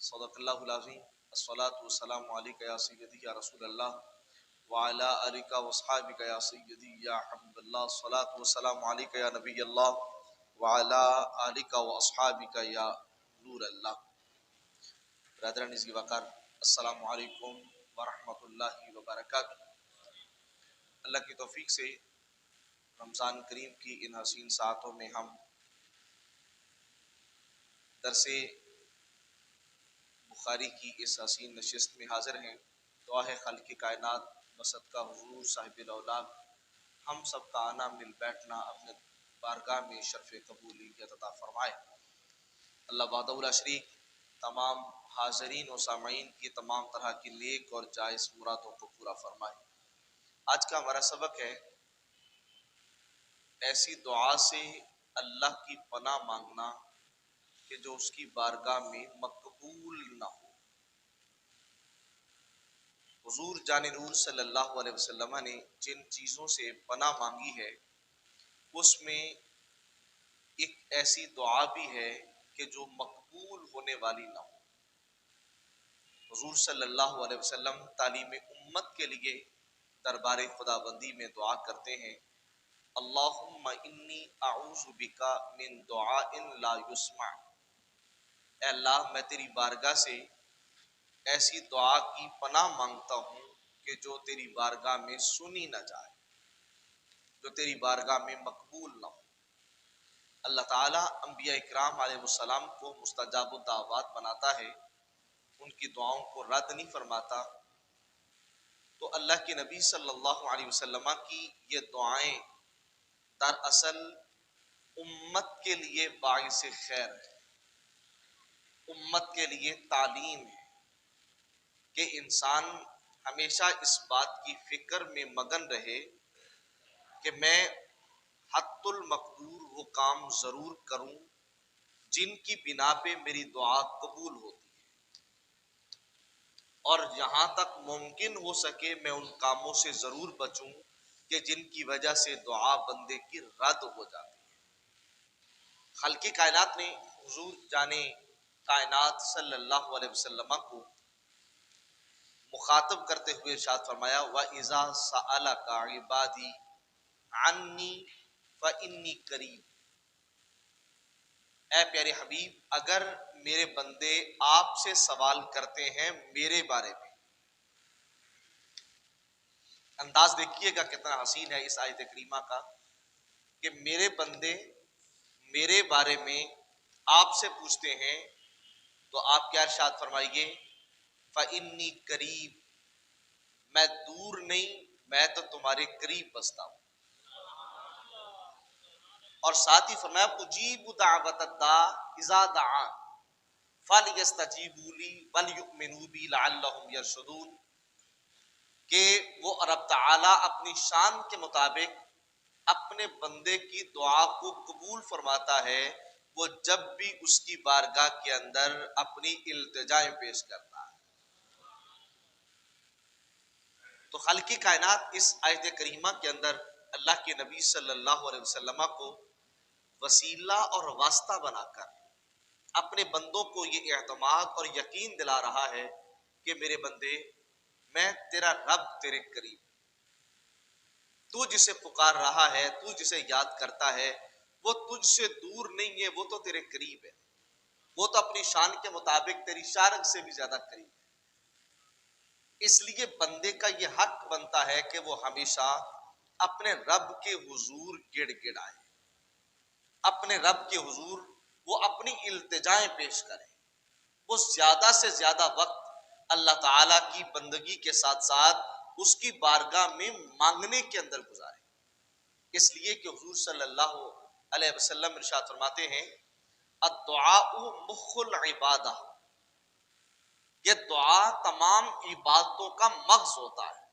صدق اللہ العظیم الصلاۃ والسلام علیک یا سیدی یا رسول اللہ وعلی آلک واصحابک یا سیدی یا حبیب اللہ الصلاۃ والسلام علیک یا نبی اللہ وعلی آلک واصحابک یا نور اللہ. برادران عزیز وقار، السلام علیکم ورحمۃ اللہ وبرکاتہ. اللہ کی توفیق سے رمضان کریم کی ان حسین ساعتوں میں ہم درس بخاری کی اس حسین نشست میں حاضر ہیں. دعا ہے خالق کائنات بصدقہ حضور صاحب الاولاد ہم سب کا آنا مل بیٹھنا اپنے بارگاہ میں شرف قبولیت عطا فرمائے. اللہ وحدہ لا شریک تمام حاضرین و سامعین کی تمام طرح کی نیک اور جائز مرادوں کو پورا فرمائے. آج کا ہمارا سبق ہے ایسی دعا سے اللہ کی پناہ مانگنا کہ جو اس کی بارگاہ میں مقبول نہ ہو. حضور جان نور صلی اللہ علیہ وسلم نے جن چیزوں سے پناہ مانگی ہے اس میں ایک ایسی دعا بھی ہے کہ جو مقبول ہونے والی نہ ہو. حضور صلی اللہ علیہ وسلم تعلیم امت کے لیے دربار خدا بندی میں دعا کرتے ہیں، اللہم انی اعوذ بک من دعاء لا یسمع. اے اللہ میں تیری بارگاہ سے ایسی دعا کی پناہ مانگتا ہوں کہ جو تیری بارگاہ میں سنی نہ جائے، جو تیری بارگاہ میں مقبول نہ ہو. اللہ تعالیٰ انبیاء اکرام علیہ السلام کو مستجاب الدعوات بناتا ہے، ان کی دعاؤں کو رد نہیں فرماتا. تو اللہ کے نبی صلی اللہ علیہ وسلم کی یہ دعائیں دراصل امت کے لیے باعث خیر ہے، امت کے لیے تعلیم ہے کہ انسان ہمیشہ اس بات کی فکر میں مگن رہے کہ میں حت المقدور وہ کام ضرور کروں جن کی بنا پہ میری دعا قبول ہوتی ہے، اور جہاں تک ممکن ہو سکے میں ان کاموں سے ضرور بچوں کہ جن کی وجہ سے دعا بندے کی رد ہو جاتی ہے. خالق کائنات نے حضور جانے کائنات صلی اللہ علیہ وسلم کو مخاطب کرتے ہوئے ارشاد فرمایا، وَإِذَا سَأَلَكَ عِبَادِي عَنِّي فَإِنِّي قَرِيبٌ. اے پیارے حبیب، اگر میرے بندے آپ سے سوال کرتے ہیں میرے بارے میں، انداز دیکھیے گا کتنا حسین ہے اس آیت کریمہ کا کہ میرے بندے میرے بارے میں آپ سے پوچھتے ہیں تو آپ کیا ارشاد فرمائیے، فَإِنِّي قَرِيبٌ، میں دور نہیں، میں تو تمہارے قریب بستا ہوں. اور ساتھ ہی فرمایا اجیب دعوت الداع اذا دعان فلیستجیبوا لی ولیؤمنوا بی لعلہم یرشدون، کہ وہ رب تعالی اپنی شان کے مطابق اپنے بندے کی دعا کو قبول فرماتا ہے وہ جب بھی اس کی بارگاہ کے اندر اپنی التجائیں پیش کرتا ہے. تو خالق کائنات اس آیت کریمہ کے اندر اللہ کے نبی صلی اللہ علیہ وسلم کو وسیلہ اور واسطہ بنا کر اپنے بندوں کو یہ اعتماد اور یقین دلا رہا ہے کہ میرے بندے، میں تیرا رب تیرے قریب، تو جسے پکار رہا ہے، تو جسے یاد کرتا ہے وہ تجھ سے دور نہیں ہے، وہ تو تیرے قریب ہے، وہ تو اپنی شان کے مطابق تیری شارک سے بھی زیادہ قریب ہے. اس لیے بندے کا یہ حق بنتا ہے کہ وہ ہمیشہ اپنے رب کے حضور گڑ گڑائے، اپنے رب کے حضور وہ اپنی التجائیں پیش کرے، وہ زیادہ سے زیادہ وقت اللہ تعالیٰ کی بندگی کے ساتھ ساتھ اس کی بارگاہ میں مانگنے کے اندر گزارے. اس لیے کہ حضور صلی اللہ علیہ وسلم ارشاد فرماتے ہیں، الدعاء مخ العبادہ، یہ دعا تمام عبادتوں کا مغز ہوتا ہے.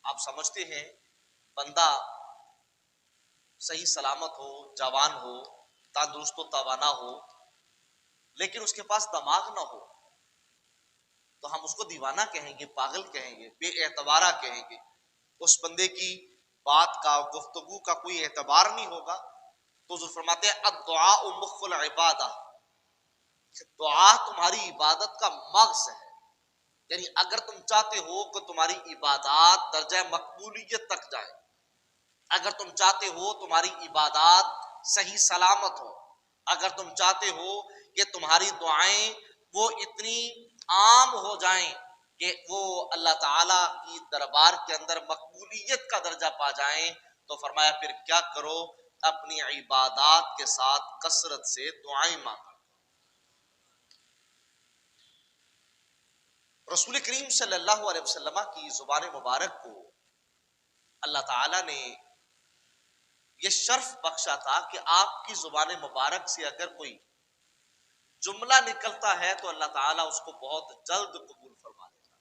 آپ سمجھتے ہیں بندہ صحیح سلامت ہو، جوان ہو، تندرست و توانا ہو، لیکن اس کے پاس دماغ نہ ہو تو ہم اس کو دیوانہ کہیں گے، پاگل کہیں گے، بے اعتبارہ کہیں گے. اس بندے کی بات کا، گفتگو کا کوئی اعتبار نہیں ہوگا. تو حضور فرماتے ہیں الدعاء مخ العبادہ، کہ دعا تمہاری عبادت کا مغز ہے، یعنی اگر تم چاہتے ہو کہ تمہاری عبادات درجہ مقبولیت تک جائے، اگر تم چاہتے ہو تمہاری عبادات صحیح سلامت ہو، اگر تم چاہتے ہو کہ تمہاری دعائیں وہ اتنی عام ہو جائیں کہ وہ اللہ تعالی کی دربار کے اندر مقبولیت کا درجہ پا جائیں، تو فرمایا پھر کیا کرو، اپنی عبادات کے ساتھ کثرت سے دعائیں مانگو۔ رسول کریم صلی اللہ علیہ وسلم کی زبان مبارک کو اللہ تعالیٰ نے یہ شرف بخشا تھا کہ آپ کی زبان مبارک سے اگر کوئی جملہ نکلتا ہے تو اللہ تعالیٰ اس کو بہت جلد قبول فرما لیتا ہے،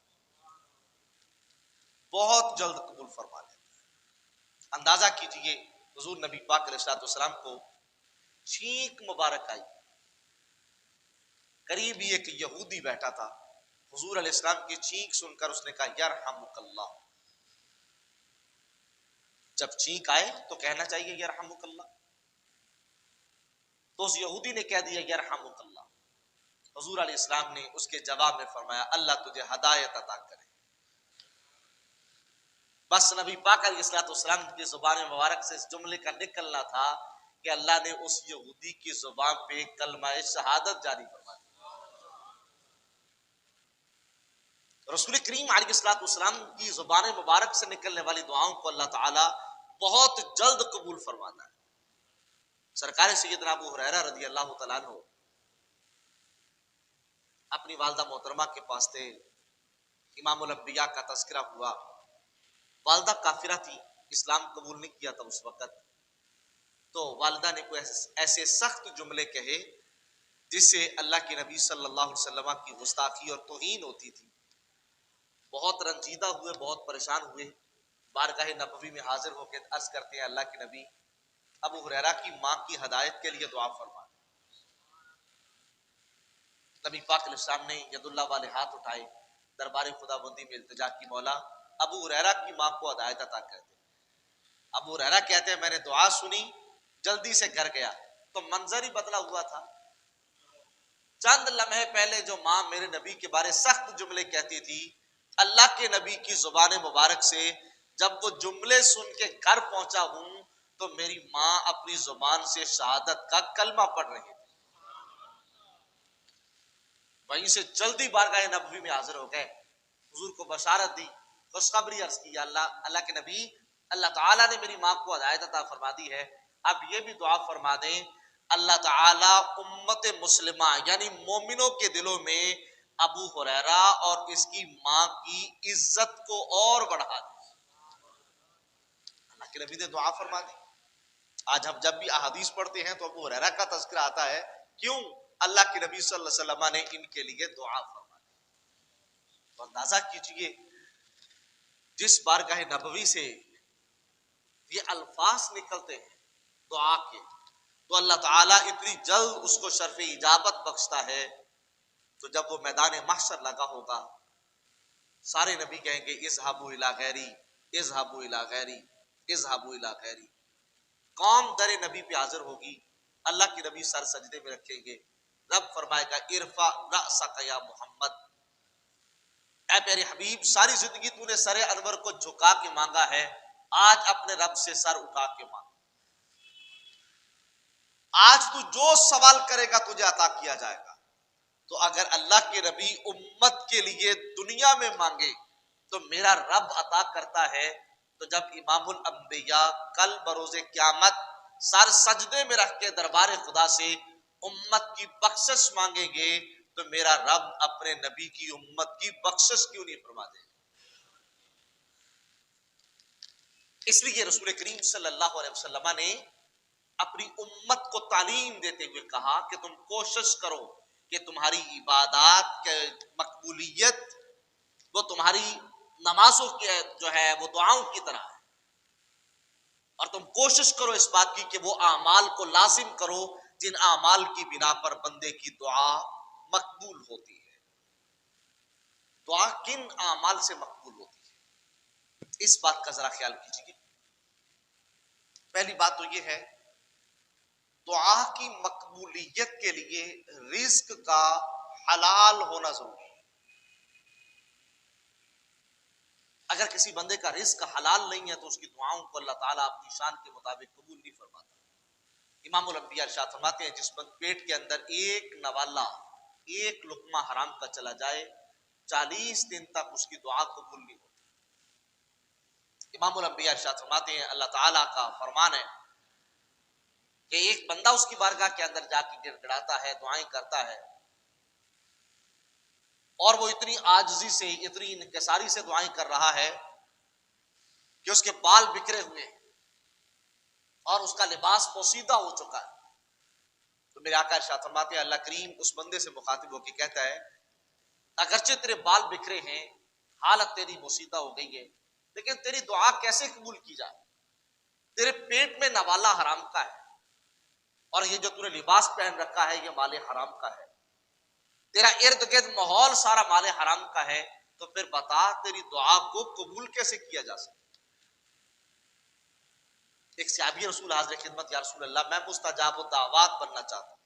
بہت جلد قبول فرما لیتا ہے۔ اندازہ کیجئے حضور نبی پاک علیہ الصلوۃ والسلام کو چھینک مبارک آئی، قریب ہی ایک یہودی بیٹھا تھا، حضور علیہ السلام کی چھینک سن کر اس نے کہا یرحمک اللہ۔ جب چھینک آئے تو کہنا چاہیے یرحمک اللہ، تو اس یہودی نے کہہ دیا یرحمک اللہ۔ حضور علیہ السلام نے اس کے جواب میں فرمایا اللہ تجھے ہدایت عطا کرے۔ بس نبی پاک علیہ الصلوۃ والسلام کی زبان مبارک سے اس جملے کا نکلنا تھا کہ اللہ نے اس یہودی کی زبان پہ کلمہ شہادت جاری فرما دی۔ رسول کریم علیہ الصلوۃ والسلام کی زبان مبارک سے نکلنے والی دعاؤں کو اللہ تعالی بہت جلد قبول فرماتا ہے۔ سرکار سیدنا ابو ہریرہ رضی اللہ تعالیٰ عنہ اپنی والدہ محترمہ کے پاس تھے، امام الانبیاء کا تذکرہ ہوا، والدہ کافرہ تھی، اسلام قبول نہیں کیا تھا اس وقت، تو والدہ نے کوئی ایسے سخت جملے کہے جس سے اللہ کے نبی صلی اللہ علیہ وسلم کی گستاخی اور توہین ہوتی تھی۔ بہت رنجیدہ ہوئے، بہت پریشان ہوئے، بارگاہ نبوی میں حاضر ہو کے عرض کرتے ہیں اللہ کے نبی ابو ہریرہ کی ماں کی ہدایت کے لیے دعا فرما۔ نبی پاک علیہ السلام نے ید اللہ والے ہاتھ اٹھائے، دربار خدا بندی میں التجا کی مولا ابو ہریرہ کی ماں کو ہدایت عطا کر دے۔ ابو ہریرہ کہتے ہیں میں نے دعا سنی، جلدی سے گھر گیا تو منظر ہی بدلا ہوا تھا۔ چند لمحے پہلے جو ماں میرے نبی کے بارے سخت جملے کہتی تھی، اللہ کے نبی کی زبان مبارک سے جب وہ جملے سن کے گھر پہنچا ہوں تو میری ماں اپنی زبان سے شہادت کا کلمہ پڑھ رہی تھی۔ وہیں سے جلدی بارگاہ نبوی میں حاضر ہو گئے، حضور کو بشارت دی، خوشخبری عرض کی، اللہ کے نبی اللہ تعالیٰ نے میری ماں کو ہدایت عطا فرما دی ہے، اب یہ بھی دعا فرما دیں اللہ تعالیٰ امت مسلمہ یعنی مومنوں کے دلوں میں ابو ہریرہ اور اس کی ماں کی عزت کو اور بڑھا دے۔ اللہ کے نبی نے دعا فرما دی۔ آج ہم جب بھی احادیث پڑھتے ہیں تو ابو ہریرہ کا تذکرہ آتا ہے، کیوں؟ اللہ کے نبی صلی اللہ علیہ وسلم نے ان کے لیے دعا فرما دی۔ تو اندازہ کیجئے جس بارگاہ نبوی سے یہ الفاظ نکلتے ہیں دعا کے، تو اللہ تعالیٰ اتنی جلد اس کو شرف اجابت بخشتا ہے۔ تو جب وہ میدان محشر لگا ہوگا، سارے نبی کہیں گے اذهبوا الی غیری، اذهبوا الی غیری، اذهبوا الی غیری۔ قوم در نبی پہ حاضر ہوگی، اللہ کے نبی سر سجدے میں رکھیں گے، رب فرمائے گا ارفع رأسک یا محمد، اے پیارے حبیب ساری زندگی تو نے سر انور کو جھکا کے مانگا ہے، آج اپنے رب سے سر اٹھا کے مانگ، آج تو جو سوال کرے گا تجھے عطا کیا جائے گا۔ تو اگر اللہ کے نبی امت کے لیے دنیا میں مانگے تو میرا رب عطا کرتا ہے، تو جب امام الانبیاء کل بروز قیامت سر سجدے میں رکھ کے دربار خدا سے امت کی بخشش مانگیں گے تو میرا رب اپنے نبی کی امت کی بخشش کیوں نہیں فرما دے؟ اس لیے رسول کریم صلی اللہ علیہ وسلم نے اپنی امت کو تعلیم دیتے ہوئے کہا کہ تم کوشش کرو کہ تمہاری عبادات کے مقبولیت وہ تمہاری نمازوں کی جو ہے وہ دعاؤں کی طرح ہے، اور تم کوشش کرو اس بات کی کہ وہ اعمال کو لازم کرو جن اعمال کی بنا پر بندے کی دعا مقبول ہوتی ہے۔ دعا کن اعمال سے مقبول ہوتی ہے، اس بات کا ذرا خیال کیجیے۔ پہلی بات تو یہ ہے دعا کی مقبولیت کے لیے رزق کا حلال ہونا ضروری ہے. اگر کسی بندے کا رزق حلال نہیں ہے تو اس کی دعاؤں کو اللہ تعالیٰ اپنی شان کے مطابق قبول نہیں فرماتا. امام الانبیاء ارشاد فرماتے ہیں جس پیٹ کے اندر ایک نوالا ایک لقمہ حرام کا چلا جائے 40 دن تک اس کی دعا قبول نہیں ہوتی. امام الانبیاء ارشاد فرماتے ہیں اللہ تعالیٰ کا فرمان ہے کہ ایک بندہ اس کی بارگاہ کے اندر جا کے گڑ گڑاتا ہے، دعائیں کرتا ہے، اور وہ اتنی عاجزی سے اتنی انکساری سے دعائیں کر رہا ہے کہ اس کے بال بکھرے ہوئے ہیں اور اس کا لباس پوسیدہ ہو چکا ہے. تو میرے آقا ارشاد فرماتے ہیں اللہ کریم اس بندے سے مخاطب ہو کے کہتا ہے اگرچہ تیرے بال بکھرے ہیں، حالت تیری پوسیدہ ہو گئی ہے، لیکن تیری دعا کیسے قبول کی جائے؟ تیرے پیٹ میں نوالا حرام کا ہے اور یہ جو تُو نے لباس پہن رکھا ہے یہ مال حرام کا ہے، تیرا ارد گرد ماحول سارا مال حرام کا ہے، تو پھر بتا تیری دعا کو قبول کیسے کیا جا سکتا؟ ایک صحابی رسول حاضر خدمت، یا رسول اللہ میں مستجاب الدعوات بننا چاہتا ہوں،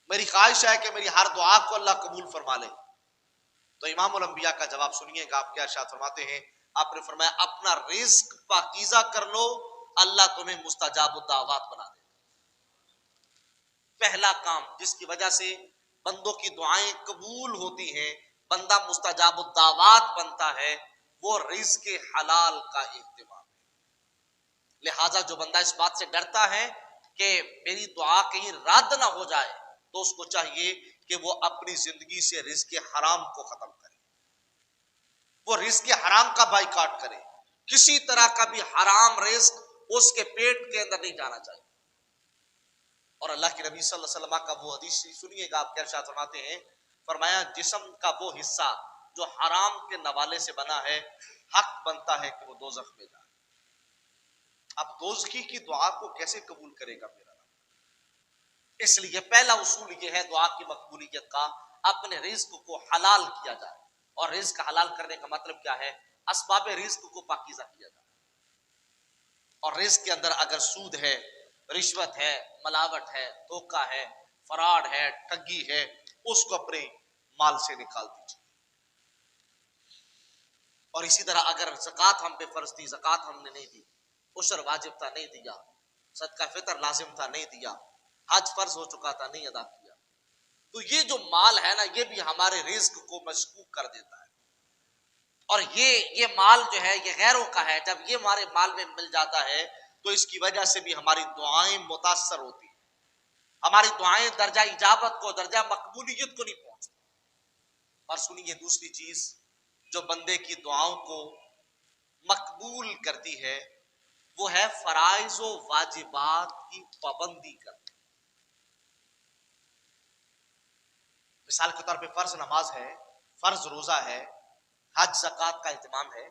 میری خواہش ہے کہ میری ہر دعا کو اللہ قبول فرما لے. تو امام الانبیاء کا جواب سنیے گا، آپ کیا ارشاد فرماتے ہیں؟ آپ نے فرمایا اپنا رزق پاکیزہ کر لو، اللہ تمہیں مستجاب الدعوات بنا دے. پہلا کام جس کی وجہ سے بندوں کی دعائیں قبول ہوتی ہیں، بندہ مستجاب الدعوات بنتا ہے، وہ رزق حلال کا اہتمام ہے. لہٰذا جو بندہ اس بات سے ڈرتا ہے کہ میری دعا کہیں رد نہ ہو جائے تو اس کو چاہیے کہ وہ اپنی زندگی سے رزق حرام کو ختم کرے، وہ رزق حرام کا بائیکاٹ کرے، کسی طرح کا بھی حرام رزق اس کے پیٹ کے اندر نہیں جانا چاہیے. اور اللہ کے نبی صلی اللہ علیہ وسلم کا وہ حدیث سنیے گا، آپ کیا ارشاد فرماتے ہیں؟ فرمایا جسم کا وہ حصہ جو حرام کے نوالے سے بنا ہے حق بنتا ہے کہ وہ دوزخ میں جائے. اب دوزخی کی دعا کو کیسے قبول کرے گا میرا رب؟ اس لیے پہلا اصول یہ ہے دعا کی مقبولیت کا، اپنے رزق کو حلال کیا جائے. اور رزق حلال کرنے کا مطلب کیا ہے؟ اسباب رزق کو پاکیزہ کیا جائے. اور رزق کے اندر اگر سود ہے، رشوت ہے، ملاوٹ ہے، دھوکہ ہے، فراڈ ہے، ٹھگی ہے، اس کو اپنے مال سے نکال دیجیے. اور اسی طرح اگر زکوٰۃ ہم پہ فرض تھی، زکوٰۃ ہم نے نہیں دی، عشر واجب تھا نہیں دیا، صدقہ فطر لازم تھا نہیں دیا، حج فرض ہو چکا تھا نہیں ادا کیا، تو یہ جو مال ہے نا یہ بھی ہمارے رزق کو مشکوک کر دیتا ہے. اور یہ مال جو ہے یہ غیروں کا ہے، جب یہ ہمارے مال میں مل جاتا ہے تو اس کی وجہ سے بھی ہماری دعائیں متاثر ہوتی ہیں، ہماری دعائیں درجہ اجابت کو، درجہ مقبولیت کو نہیں پہنچتی. اور سنیے دوسری چیز جو بندے کی دعاؤں کو مقبول کرتی ہے وہ ہے فرائض و واجبات کی پابندی کرنا. مثال کے طور پہ فرض نماز ہے، فرض روزہ ہے، حج زکوٰۃ کا اہتمام ہے،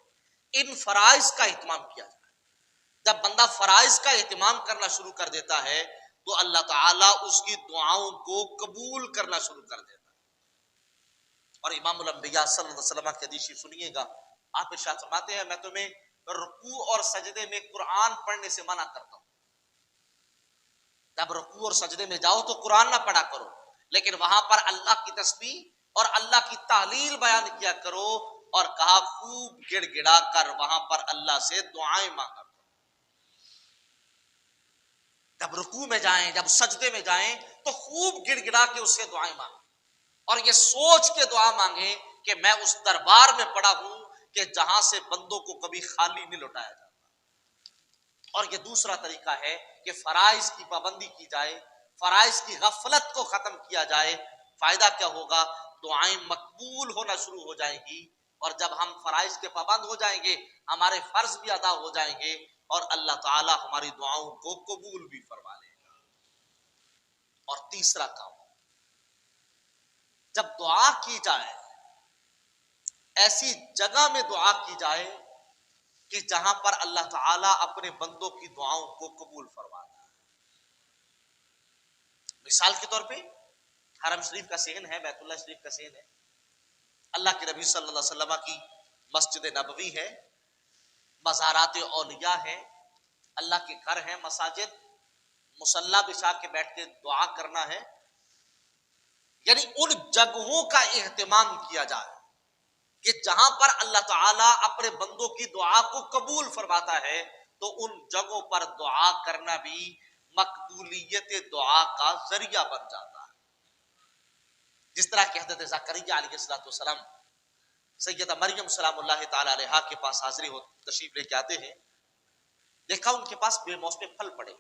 ان فرائض کا اہتمام کیا جائے. جب بندہ فرائض کا اہتمام کرنا شروع کر دیتا ہے تو اللہ تعالیٰ اس کی دعاؤں کو قبول کرنا شروع کر دیتا ہے. اور امام الانبیاء صلی اللہ علیہ وسلم کی حدیث سنیے گا، آپ ارشاد فرماتے ہیں میں تمہیں رکوع اور سجدے میں قرآن پڑھنے سے منع کرتا ہوں. جب رکوع اور سجدے میں جاؤ تو قرآن نہ پڑھا کرو، لیکن وہاں پر اللہ کی تسبیح اور اللہ کی تحلیل بیان کیا کرو، اور کہا خوب گڑ گڑا کر وہاں پر اللہ سے دعائیں مانگا کرو. جب رکوع میں جائیں، جب سجدے میں جائیں تو خوب گڑ گڑا کے اس سے دعائیں مانگیں، اور یہ سوچ کے دعا مانگیں کہ میں اس دربار میں پڑا ہوں کہ جہاں سے بندوں کو کبھی خالی نہیں لوٹایا جاتا. اور یہ دوسرا طریقہ ہے کہ فرائض کی پابندی کی جائے، فرائض کی غفلت کو ختم کیا جائے. فائدہ کیا ہوگا؟ دعائیں مقبول ہونا شروع ہو جائیں گی، اور جب ہم فرائض کے پابند ہو جائیں گے ہمارے فرض بھی ادا ہو جائیں گے، اور اللہ تعالی ہماری دعاؤں کو قبول بھی فرما لے گا. اور تیسرا کام، جب دعا کی جائے ایسی جگہ میں دعا کی جائے کہ جہاں پر اللہ تعالیٰ اپنے بندوں کی دعاؤں کو قبول فرماتا ہے. مثال کے طور پہ حرم شریف کا صحن ہے، بیت اللہ شریف کا صحن ہے، اللہ کے نبی صلی اللہ علیہ وسلم کی مسجد نبوی ہے، مزارات اولیاء ہے، اللہ کے گھر ہیں، مساجد، مصلی بچھا کے بیٹھ کے دعا کرنا ہے، یعنی ان جگہوں کا اہتمام کیا جائے کہ جہاں پر اللہ تعالیٰ اپنے بندوں کی دعا کو قبول فرماتا ہے، تو ان جگہوں پر دعا کرنا بھی مقبولیت دعا کا ذریعہ بن جاتا ہے۔ جس طرح کہ حضرت زکریا علیہ السلام سیدہ مریم سلام اللہ تعالی علیہا کے پاس حاضری ہو تشریف لے کے آتے ہیں، دیکھا ان کے پاس بے موسم پھل پڑے،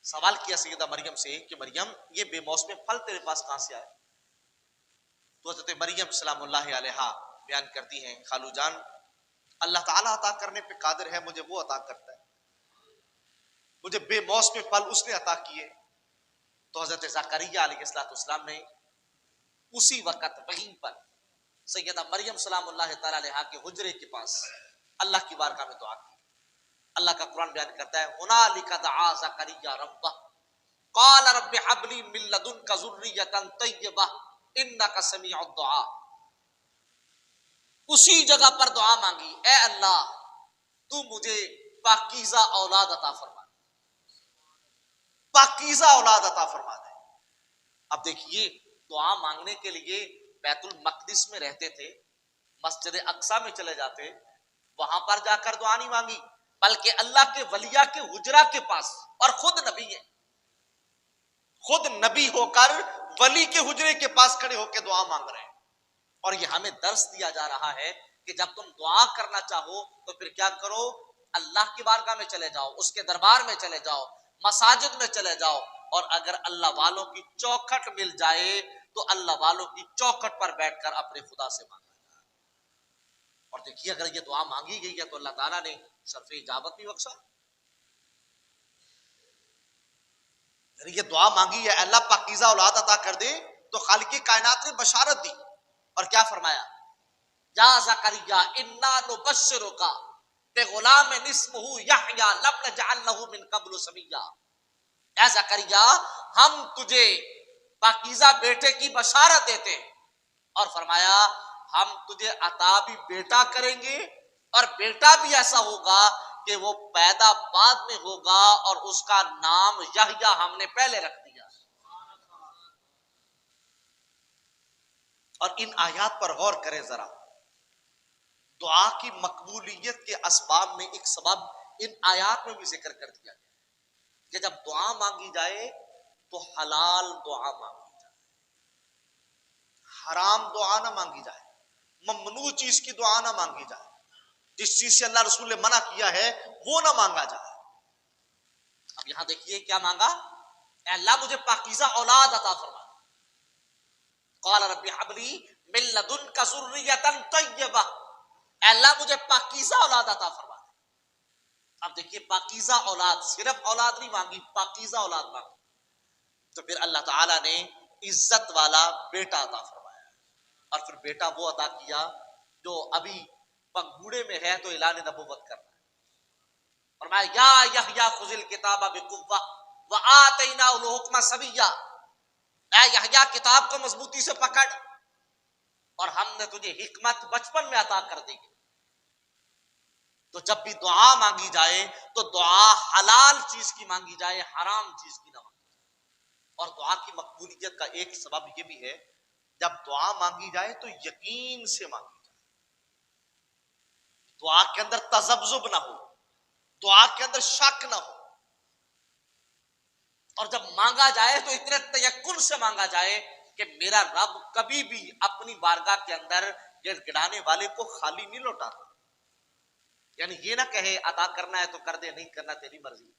سوال کیا سیدہ مریم سے کہ مریم یہ بے موسم پھل تیرے پاس کہاں سے آئے؟ تو حضرت مریم سلام اللہ علیہا بیان کرتی ہیں، خالو جان اللہ تعالیٰ عطا کرنے پہ قادر ہے، مجھے وہ عطا کرتا ہے، مجھے بے موسم پھل اس نے عطا کیے۔ تو حضرت زکریا علیہ السلام نے اسی وقت وہیں پر سیدہ مریم سلام اللہ تعالی علیہا کے حجرے کے پاس اللہ کی بارگاہ میں دعا کی۔ اللہ کا قرآن بیان کرتا ہے ہنالک دعا زکریا ربہ قال رب هب لي من لدنك ذرية طیبہ انک سمیع الدعاء۔ اسی جگہ پر دعا مانگی، اے اللہ تو مجھے پاکیزہ اولاد عطا فرما، پاکیزہ اولاد عطا فرما دے۔ اب دیکھیے دعا مانگنے کے لیے بیت المقدس میں رہتے تھے، مسجد اقصی میں چلے جاتے، وہاں پر جا کر دعا نہیں مانگی، بلکہ اللہ کے ولیہ کے حجرہ کے پاس، اور خود نبی ہے، خود نبی ہو کر ولی کے حجرے کے پاس کھڑے ہو کے دعا مانگ رہے ہیں۔ اور یہ ہمیں درس دیا جا رہا ہے کہ جب تم دعا کرنا چاہو تو پھر کیا کرو، اللہ کی بارگاہ میں چلے جاؤ، اس کے دربار میں چلے جاؤ، مساجد میں چلے جاؤ، اور اگر اللہ والوں کی چوکھٹ مل جائے تو اللہ والوں کی چوکھٹ پر بیٹھ کر اپنے خدا سے مانگا جائے۔ اور دیکھیے اگر یہ دعا مانگی گئی ہے تو اللہ تعالیٰ نے شرف اجابت بھی بخشا۔ یہ دعا مانگی ہے اللہ پاکیزہ اولاد عطا کر دے، تو خالق کائنات نے بشارت دی اور کیا فرمایا، یا زکریا انا نبشرک بغلام اسمہ یحییٰ لم نجعل لہ من قبل سمیا۔ اے زکریا ہم تجھے پاکیزہ بیٹے کی بشارت دیتے ہیں، اور فرمایا ہم تجھے عطا بھی بیٹا کریں گے، اور بیٹا بھی ایسا ہوگا کہ وہ پیدا بعد میں ہوگا، اور اس کا نام یحییٰ ہم نے پہلے رکھ دیا۔ اور ان آیات پر غور کریں ذرا، دعا کی مقبولیت کے اسباب میں ایک سبب ان آیات میں بھی ذکر کر دیا گیا کہ جب دعا مانگی جائے تو حلال دعا مانگی جائے، حرام دعا نہ مانگی جائے، ممنوع چیز کی دعا نہ مانگی جائے، جس چیز سے اللہ رسول نے منع کیا ہے وہ نہ مانگا جائے۔ اب یہاں دیکھیے کیا مانگا، اے اللہ مجھے پاکیزہ اولاد عطا فرما، قال رب هب لي من لدنك ذرية طیبہ، اے اللہ مجھے پاکیزہ اولاد عطا فرما دے۔ اب دیکھیے پاکیزہ اولاد، صرف اولاد نہیں مانگی، پاکیزہ اولاد مانگی، تو پھر اللہ تعالیٰ نے عزت والا بیٹا عطا فرمایا، اور پھر بیٹا وہ عطا کیا جو ابھی پنگھوڑے میں ہے تو اعلان نبوت کرنا ہے۔ فرمایا یا یحییٰ خذ الکتاب بقوہ وآتیناہ الحکم صبیا، اے یحییٰ کتاب کو مضبوطی سے پکڑ، اور ہم نے تجھے حکمت بچپن میں عطا کر دی۔ تو جب بھی دعا مانگی جائے تو دعا حلال چیز کی مانگی جائے، حرام چیز کی نہ مانگی جائے۔ اور دعا کی مقبولیت کا ایک سبب یہ بھی ہے، جب دعا مانگی جائے تو یقین سے مانگی جائے، دعا کے اندر تذبذب نہ ہو، دعا کے اندر شک نہ ہو، اور جب مانگا جائے تو اتنے تیقن سے مانگا جائے کہ میرا رب کبھی بھی اپنی بارگاہ کے اندر گڑ گڑانے والے کو خالی نہیں لوٹاتا۔ یعنی یہ نہ کہے عطا کرنا ہے تو کر دے، نہیں کرنا تیری مرضی،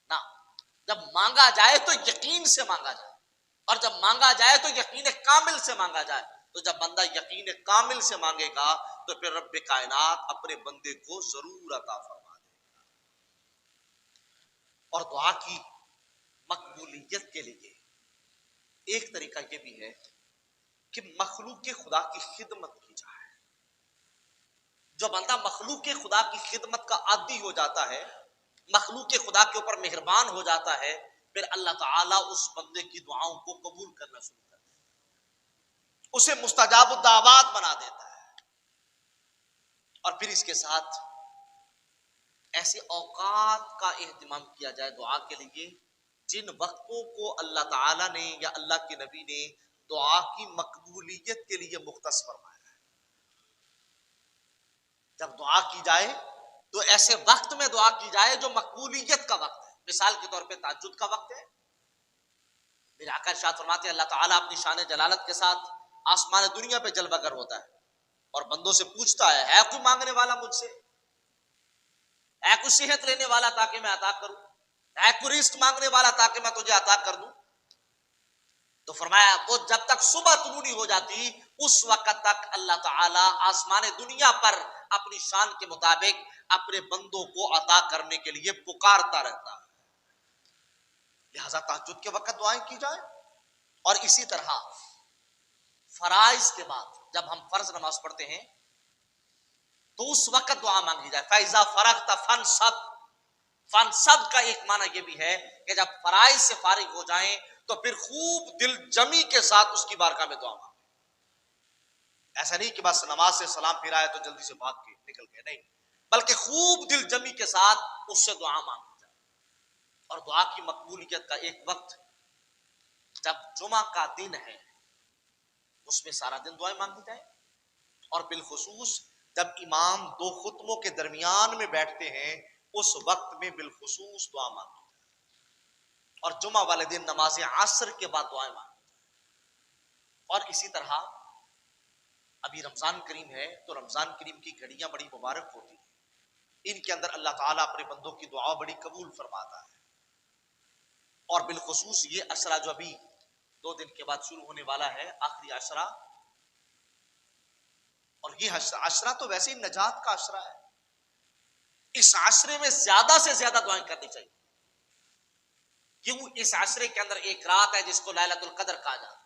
نہ، جب مانگا جائے تو یقین سے مانگا جائے، اور جب مانگا جائے تو یقین کامل سے مانگا جائے۔ تو جب بندہ یقین کامل سے مانگے گا تو پھر رب کائنات اپنے بندے کو ضرور عطا فرما دے گا۔ اور دعا کی مقبولیت کے لیے ایک طریقہ یہ بھی ہے کہ مخلوق خدا کی خدمت کی جائے۔ جو بندہ مخلوق خدا کی خدمت کا عادی ہو جاتا ہے، مخلوق خدا کے اوپر مہربان ہو جاتا ہے، پھر اللہ تعالیٰ اس بندے کی دعاؤں کو قبول کرنا شروع کر دیتا ہے، اسے مستجاب الدعوات بنا دیتا ہے۔ اور پھر اس کے ساتھ ایسے اوقات کا اہتمام کیا جائے دعا کے لیے جن وقتوں کو اللہ تعالیٰ نے یا اللہ کے نبی نے دعا کی مقبولیت کے لیے مختص فرمایا ہے. جب دعا کی جائے تو ایسے وقت میں دعا کی جائے جو مقبولیت کا وقت ہے. مثال کے طور پہ تہجد کا وقت ہے. میرے آقا ارشاد فرماتے ہیں اللہ تعالیٰ اپنی شان جلالت کے ساتھ آسمان دنیا پہ جلوہ گر ہوتا ہے اور بندوں سے پوچھتا ہے کوئی مانگنے والا مجھ سے؟ ہے کوئی صحت لینے والا تاکہ میں عطا کروں؟ ہے کوئی رزق مانگنے والا تاکہ میں تجھے عطا کر دوں؟ تو فرمایا وہ جب تک صبح طلوع نہیں ہو جاتی اس وقت تک اللہ تعالیٰ آسمان دنیا پر اپنی شان کے مطابق اپنے بندوں کو عطا کرنے کے لیے پکارتا رہتا ہے. لہذا تہجد کے وقت دعائیں کی جائیں. اور اسی طرح فرائض کے بعد جب ہم فرض نماز پڑھتے ہیں تو اس وقت دعا مانگی جائے. فَإِذَا فَرَغْتَ فَانْصَبْ. فَانْصَبْ کا ایک معنی یہ بھی ہے کہ جب فرائض سے فارغ ہو جائیں تو پھر خوب دل جمی کے ساتھ اس کی بارگاہ میں دعا مانگیں. ایسا نہیں کہ بس نماز سے سلام پھر آئے تو جلدی سے بھاگ کے نکل گئے، نہیں، بلکہ خوب دل جمی کے ساتھ اس سے دعا مانگی جائے. اور دعا کی مقبولیت کا ایک وقت جب جمعہ کا دن ہے اس میں سارا دن دعائیں مانگی جائیں. اور بالخصوص جب امام دو خطبوں کے درمیان میں بیٹھتے ہیں اس وقت میں بالخصوص دعا مانگی جائے. اور جمعہ والے دن نماز عصر کے بعد دعائیں مانگی جائیں. اور اسی طرح ابھی رمضان کریم ہے تو رمضان کریم کی گھڑیاں بڑی مبارک ہوتی ہیں. ان کے اندر اللہ تعالیٰ اپنے بندوں کی دعا بڑی قبول فرماتا ہے. اور بالخصوص یہ عشرہ جو ابھی 2 دن کے بعد شروع ہونے والا ہے، آخری عشرہ، اور یہ عشرہ تو ویسے ہی نجات کا عشرہ ہے. اس عشرے میں زیادہ سے زیادہ دعائیں کرنی چاہیے. کیوں؟ اس عشرے کے اندر ایک رات ہے جس کو لیلۃ القدر کہا جاتا ہے.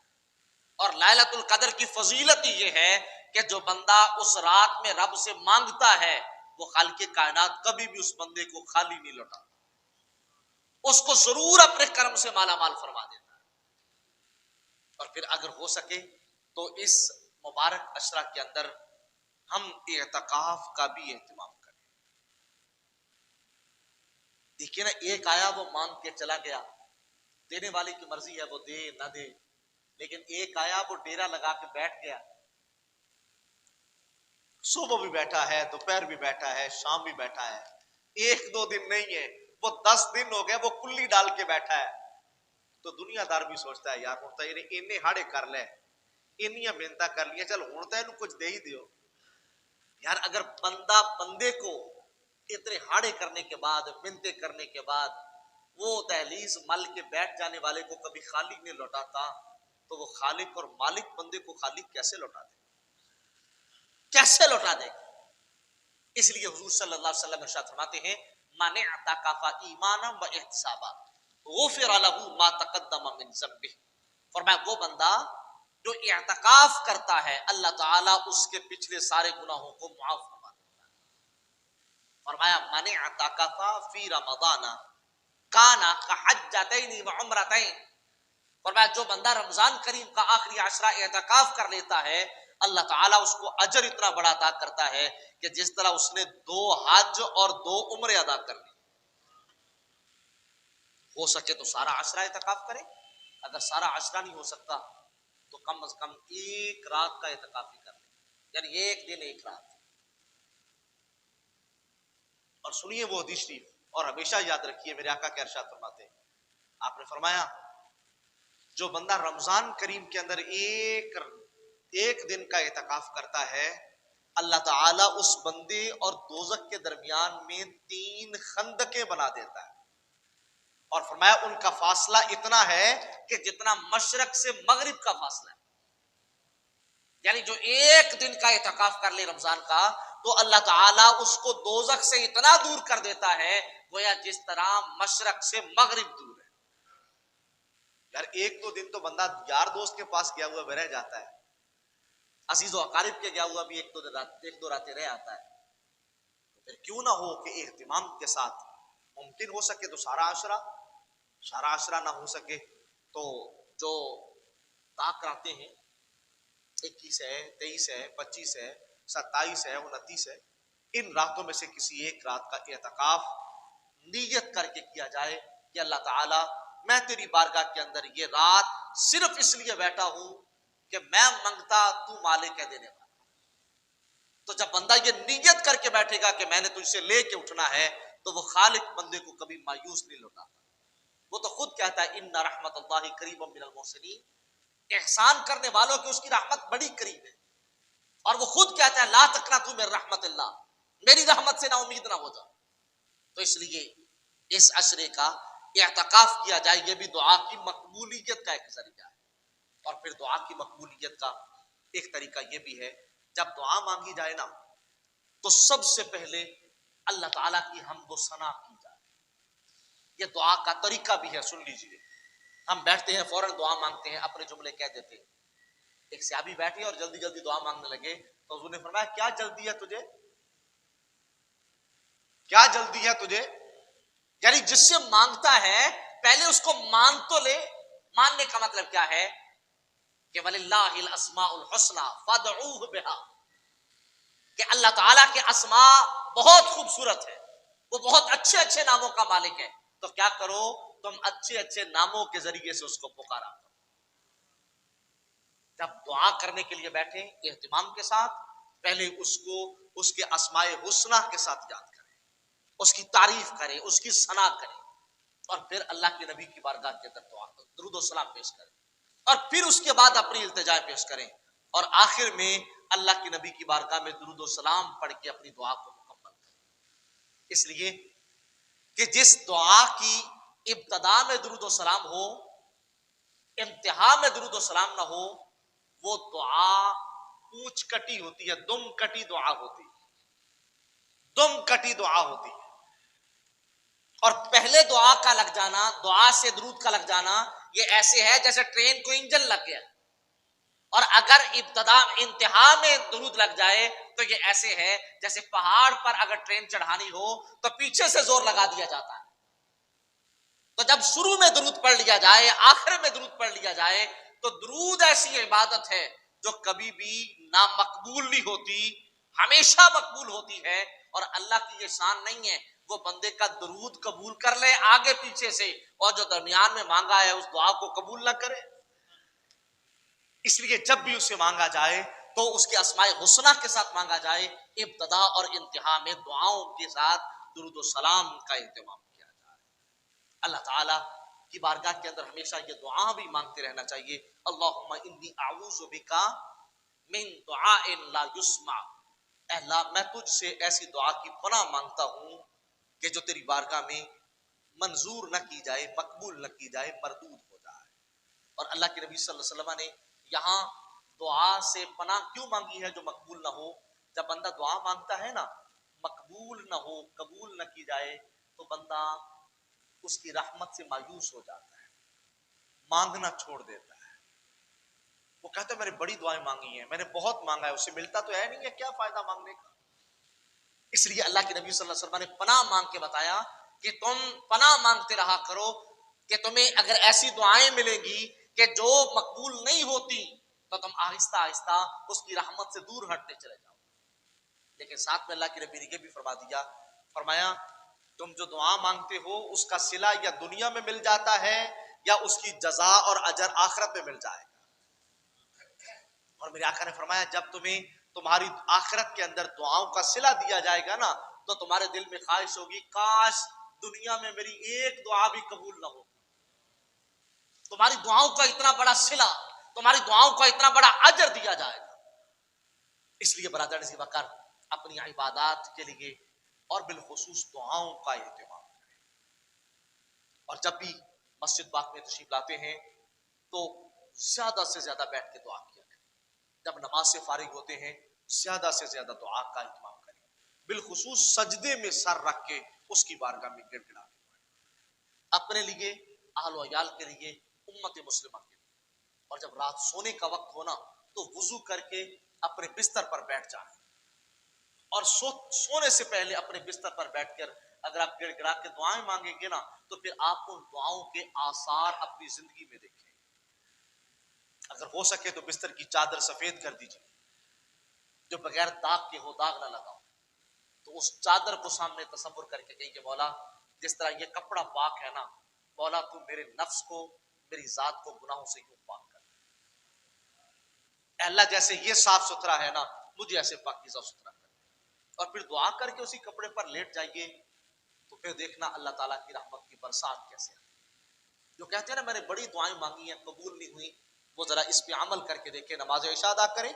اور لیلۃ القدر کی فضیلت یہ ہے کہ جو بندہ اس رات میں رب سے مانگتا ہے وہ خالق کائنات کبھی بھی اس بندے کو خالی نہیں لوٹا، اس کو ضرور اپنے کرم سے مالا مال فرما دیتا ہے. اور پھر اگر ہو سکے تو اس مبارک عشرہ کے اندر ہم اعتکاف کا بھی اہتمام کریں. دیکھیے نا، ایک آیا وہ مانگ کے چلا گیا، دینے والے کی مرضی ہے وہ دے نہ دے، لیکن ایک آیا وہ ڈیرا لگا کے بیٹھ گیا، صبح بھی بیٹھا ہے، دوپہر بھی بیٹھا ہے، شام بھی بیٹھا ہے. 1-2 دن نہیں ہے، وہ 10 دن ہو گئے وہ کلی ڈال کے بیٹھا ہے. تو دنیا دار بھی سوچتا ہے یار ہوں تو انہیں ہاڑے کر لے، انیاں محنتاں کر لیا، چل ہوں تو انہوں کچھ دے ہی دیو. یار اگر بندہ بندے کو اتنے ہاڑے کرنے کے بعد، منتیں کرنے کے بعد وہ دہلیز مل کے بیٹھ جانے والے کو کبھی خالی نہیں لوٹاتا تو وہ خالق اور مالک بندے کو خالق کیسے لوٹا دے، کیسے لوٹا دے؟ اس لیے حضور صلی اللہ علیہ وسلم ارشاد فرماتے ہیں من اعتکف ایمانا و احتسابا غفر له ما تقدم من ذنبه. فرمایا وہ بندہ جو اعتکاف کرتا ہے اللہ تعالیٰ اس کے پچھلے سارے گناہوں کو معاف فرما دیتا ہے. فرمایا من اعتکف فی رمضان کان کحجتین و عمرتین. فرمایا جو بندہ رمضان کریم کا آخری عشرہ اعتکاف کر لیتا ہے اللہ تعالیٰ اس کو اجر اتنا بڑا عطا کرتا ہے کہ جس طرح اس نے 2 حج اور 2 عمرے ادا کر لی. ہو سکے تو سارا عشرہ اعتکاف کرے، اگر سارا عشرہ نہیں ہو سکتا تو کم از کم 1 رات کا اعتکاف ہی کر لے، یعنی 1 دن 1 رات. اور سنیے وہ حدیث شریف اور ہمیشہ یاد رکھیے میرے آقا کے ارشاد فرماتے ہیں، آپ نے فرمایا جو بندہ رمضان کریم کے اندر ایک دن کا اعتکاف کرتا ہے اللہ تعالیٰ اس بندے اور دوزخ کے درمیان میں 3 خندقیں بنا دیتا ہے. اور فرمایا ان کا فاصلہ اتنا ہے کہ جتنا مشرق سے مغرب کا فاصلہ ہے. یعنی جو 1 دن کا اعتکاف کر لے رمضان کا تو اللہ تعالیٰ اس کو دوزخ سے اتنا دور کر دیتا ہے گویا جس طرح مشرق سے مغرب دور ہے. یار 1-2 دن تو بندہ یار دوست کے پاس گیا ہوا بھی رہ جاتا ہے، عزیز و اقارب کے گیا ہوا بھی 1-2 راتیں رہ آتا ہے. تو پھر کیوں نہ ہو کہ اہتمام کے ساتھ ممکن ہو سکے تو سارا عشرہ نہ ہو سکے تو جو طاق رہتے ہیں 21 ہے، 23 ہے، 25 ہے، 27 ہے، 29 ہے، ان راتوں میں سے کسی ایک رات کا اعتکاف نیت کر کے کیا جائے کہ اللہ تعالی میں تیری بارگاہ کے اندر یہ رات صرف اس لیے بیٹھا ہوں کہ میں منگتا تو مالک ہے دینے والا. تو جب بندہ یہ نیت کر کے بیٹھے گا کہ میں نے تجھ سے لے کے اٹھنا ہے تو وہ خالق بندے کو کبھی مایوس نہیں لوٹاتا. وہ تو خود کہتا ہے ان رحمت اللہ قریب من المحسنین، احسان کرنے والوں کی اس کی رحمت بڑی قریب ہے. اور وہ خود کہتا ہے لا تقنطوا من رحمت اللہ، میری رحمت سے نا امید نہ ہو جا. تو اس لیے اس عشرے کا اعتکاف کیا جائے، یہ بھی دعا کی مقبولیت کا ایک ذریعہ ہے. اور پھر دعا کی مقبولیت کا ایک طریقہ یہ بھی ہے، جب دعا مانگی جائے نا تو سب سے پہلے اللہ تعالیٰ کی حمد و ثنا کی جائے. یہ دعا کا طریقہ بھی ہے، سن لیجئے. ہم بیٹھتے ہیں فوراً دعا مانگتے ہیں، اپنے جملے کہہ دیتے ہیں. ایک صحابی بیٹھے اور جلدی جلدی دعا مانگنے لگے تو حضور نے فرمایا کیا جلدی ہے تجھے، کیا جلدی ہے تجھے؟ یعنی جس سے مانگتا ہے پہلے اس کو مان تو لے. ماننے کا مطلب کیا ہے کہ وَلِلَّهِ الْأَسْمَاءُ الْحُسْنَى فَادْعُوهُ بِهَا، کہ اللہ تعالیٰ کے اسماء بہت خوبصورت ہے، وہ بہت اچھے اچھے ناموں کا مالک ہے. تو کیا کرو تم اچھے اچھے ناموں کے ذریعے سے اس کو پکارا کرو. جب دعا کرنے کے لیے بیٹھیں اہتمام کے ساتھ پہلے اس کو اس کے اسماء حسنہ کے ساتھ یاد کریں، اس کی تعریف کریں، اس کی ثنا کریں، اور پھر اللہ کے نبی کی بارگاہ کے اندر دعا درود و سلام پیش کریں، اور پھر اس کے بعد اپنی التجا پیش کریں، اور آخر میں اللہ کے نبی کی بارگاہ میں درود و سلام پڑھ کے اپنی دعا کو مکمل کریں. اس لیے کہ جس دعا کی ابتدا میں درود و سلام ہو، انتہا میں درود و سلام نہ ہو، وہ دعا پوچھ کٹی ہوتی ہے، دم کٹی دعا ہوتی ہے، دم کٹی دعا ہوتی ہے. اور پہلے دعا کا لگ جانا، دعا سے درود کا لگ جانا، یہ ایسے ہے جیسے ٹرین کو انجن لگ گیا. اور اگر ابتدا انتہا میں درود لگ جائے تو یہ ایسے ہے جیسے پہاڑ پر اگر ٹرین چڑھانی ہو تو پیچھے سے زور لگا دیا جاتا ہے. تو جب شروع میں درود پڑھ لیا جائے، آخر میں درود پڑھ لیا جائے، تو درود ایسی عبادت ہے جو کبھی بھی نہ مقبول نہیں ہوتی، ہمیشہ مقبول ہوتی ہے. اور اللہ کی یہ شان نہیں ہے وہ بندے کا درود قبول کر لے آگے پیچھے سے اور جو درمیان میں مانگا ہے اس دعا کو قبول نہ کرے. اس لیے جب بھی اسے مانگا جائے تو اس کے اسماء حسنہ کے ساتھ مانگا جائے، ابتدا اور انتہا میں دعاؤں کے ساتھ درود و سلام کا اہتمام کیا جائے. اللہ تعالیٰ کی بارگاہ کے اندر ہمیشہ یہ دعا بھی مانگتے رہنا چاہیے. اللہم انی اعوذ بک من دعاء لا یسمع، اے اللہ میں تجھ سے ایسی دعا کی پناہ مانگتا ہوں کہ جو تیری بارگاہ میں منظور نہ کی جائے، مقبول نہ کی جائے، مردود ہو جائے. اور اللہ کے نبی صلی اللہ علیہ وسلم نے یہاں دعا سے پناہ کیوں مانگی ہے جو مقبول نہ ہو؟ جب بندہ دعا مانگتا ہے نا، مقبول نہ ہو، قبول نہ کی جائے، تو بندہ اس کی رحمت سے مایوس ہو جاتا ہے، مانگنا چھوڑ دیتا ہے. وہ کہتا ہے میں نے بڑی دعائیں مانگی ہیں، میں نے بہت مانگا ہے، اسے ملتا تو ہے نہیں ہے، کیا فائدہ مانگنے کا. اس لیے اللہ کے نبی صلی اللہ علیہ وسلم نے پناہ مانگ کے بتایا کہ تم پناہ مانگتے رہا کرو کہ تمہیں اگر ایسی دعائیں ملیں گی کہ جو مقبول نہیں ہوتی تو تم آہستہ آہستہ اس کی رحمت سے دور ہٹتے چلے جاؤ. لیکن ساتھ میں اللہ کے نبی نے یہ بھی فرما دیا، فرمایا تم جو دعا مانگتے ہو اس کا صلہ یا دنیا میں مل جاتا ہے یا اس کی جزا اور اجر آخرت میں مل جائے گا. اور میرے آقا نے فرمایا جب تمہیں تمہاری آخرت کے اندر دعاؤں کا صلہ دیا جائے گا نا تو تمہارے دل میں خواہش ہوگی کاش دنیا میں میری ایک دعا بھی قبول نہ ہو. تمہاری دعاؤں کا اتنا بڑا صلہ، تمہاری دعاؤں کا اتنا بڑا اجر دیا جائے گا. اس لیے برادر سی وقر اپنی عبادات کے لیے اور بالخصوص دعاؤں کا اہتمام کریں. اور جب بھی مسجد پاک میں تشریف لاتے ہیں تو زیادہ سے زیادہ بیٹھ کے دعا کیا کریں. جب نماز سے فارغ ہوتے ہیں زیادہ سے زیادہ دعا کا اہتمام کریں، بالخصوص سجدے میں سر رکھ کے اس کی بارگاہ میں گڑ گڑانے پڑیں، اپنے لیے، اہل و عیال کے لیے، امت مسلمہ کے لیے. اور جب رات سونے کا وقت ہونا تو وضو کر کے اپنے بستر پر بیٹھ جائیں، اور سونے سے پہلے اپنے بستر پر بیٹھ کر اگر آپ گڑ گڑا کے دعائیں مانگیں گے نا تو پھر آپ ان دعاؤں کے آثار اپنی زندگی میں دیکھیں. اگر ہو سکے تو بستر کی چادر سفید کر دیجیے، جو بغیر داغ کے ہو، داغ نہ لگاؤ. تو اس چادر کو سامنے تصور کر کے کہیں کہ مولا جس طرح یہ کپڑا پاک ہے نا، مولا تو میرے نفس کو، میری ذات کو گناہوں سے یوں پاک کر، اے اللہ جیسے یہ صاف ستھرا ہے نا مجھے ایسے پاکیزہ ستھرا کر، اور پھر دعا کر کے اسی کپڑے پر لیٹ جائیے تو پھر دیکھنا اللہ تعالیٰ کی رحمت کی برسات کیسے ہے۔ جو کہتے ہیں نا میں نے بڑی دعائیں مانگی ہیں قبول نہیں ہوئی، وہ ذرا اس پہ عمل کر کے دیکھیں، نماز عشاء ادا کریں،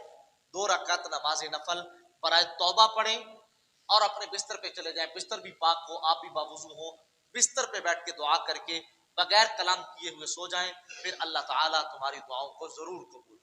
2 رکعت نماز نفل برائے توبہ پڑھیں اور اپنے بستر پہ چلے جائیں، بستر بھی پاک ہو، آپ بھی باوضو ہو، بستر پہ بیٹھ کے دعا کر کے بغیر کلام کیے ہوئے سو جائیں، پھر اللہ تعالیٰ تمہاری دعاؤں کو ضرور قبول